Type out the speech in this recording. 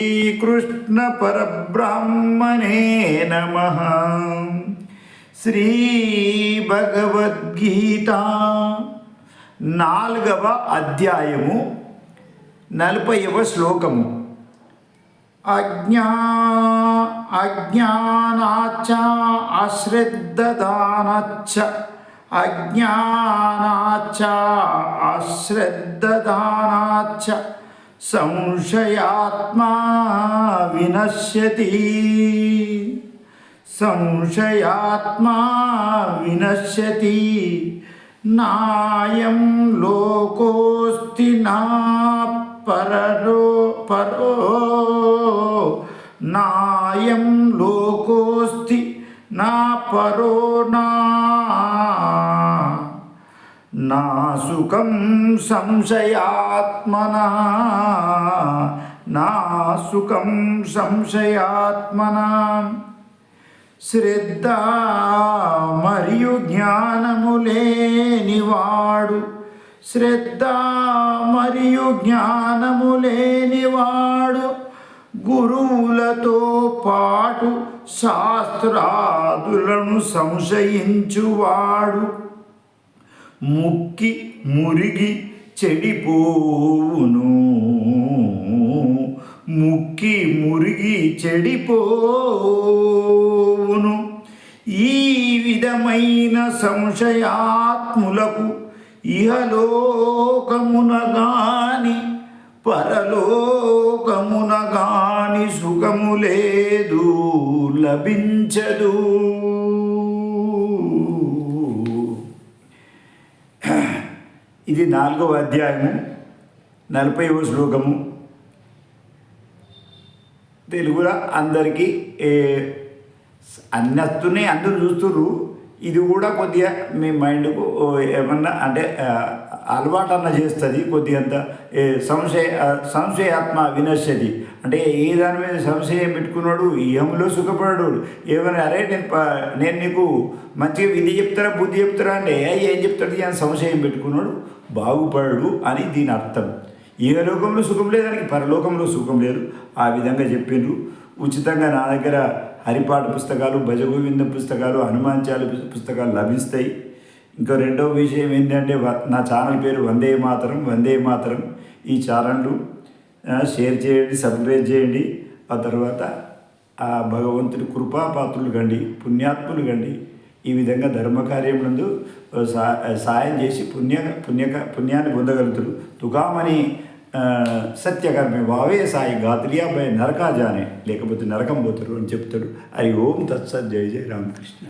శ్రీకృష్ణ పరబ్రహ్మణే నమః. శ్రీ భగవద్గీత 4వ అధ్యాయము 40వ శ్లోకము. అజ్ఞానాచ్చ అశ్రద్ధదానచ్చ అజ్ఞానాచ్చ అశ్రద్ధదానాచ్చ సంశయాత్మా వినశ్యతి సంశయాత్మా వినశ్యతి నాయం లోకోస్తి నా పరో నాయం లోకోస్తి నా పరో నా సుఖం సంశయాత్మనః నా సుఖం సంశయాత్మనః. శ్రద్ధ మరియు జ్ఞానము లేనివాడు శ్రద్ధ మరియు జ్ఞానము లేనివాడు గురువులతో పాటు శాస్త్రాదులను సంశయించువాడు ముక్కి మురిగి చెడిపోవును ముక్కి మురిగి చెడిపోవును. ఈ విధమైన సంశయాత్ములకు ఇహలోకమున గాని పరలోకమున గాని సుఖము లేదు, లభించదు. ఇది 4వ అధ్యాయము 40వ శ్లోకము. తెలుగులో అందరికీ అన్నీ అందరూ చూస్తుర్రు. ఇది కూడా కొద్దిగా మీ మైండ్కు ఏమన్నా అంటే అలవాటు అన్న చేస్తుంది. కొద్దిగంత సంశయాత్మ వినశ్యతి అంటే ఏ దాని మీద సంశయం పెట్టుకున్నాడు ఏములో సుఖపడాడు. ఏమైనా అరే నేను నీకు మంచిగా విధి చెప్తారా బుద్ధి చెప్తారా అంటే ఏం చెప్తాడు అని సంశయం పెట్టుకున్నాడు బాగుపడు అని దీని అర్థం. ఏ లోకంలో సుఖం లేదు, దానికి పరలోకంలో సుఖం లేదు. ఆ విధంగా చెప్పిండ్రు. ఉచితంగా నా దగ్గర హరిపాట పుస్తకాలు, భజగోవింద పుస్తకాలు, హనుమాన్ చాలీసా పుస్తకాలు లభిస్తాయి. ఇంకా రెండవ విషయం ఏంటంటే నా ఛానల్ పేరు వందే మాతరం. వందే మాతరం ఈ ఛానల్ను షేర్ చేయండి, సబ్స్క్రైబ్ చేయండి. ఆ తర్వాత ఆ భగవంతుడి కృపాపాత్రులు కండి, పుణ్యాత్ములు కండి. ఈ విధంగా ధర్మకార్యమునందు సాయం చేసి పుణ్యాన్ని పొందగలుగుతారు. తుకామని సత్యకర్మే వావే సాయి గాత్రియా భయ నరకా జానే లేకపోతే నరకం పోతారు అని చెప్తాడు. హరి ఓం తత్సత్. జయ జయ రామకృష్ణ.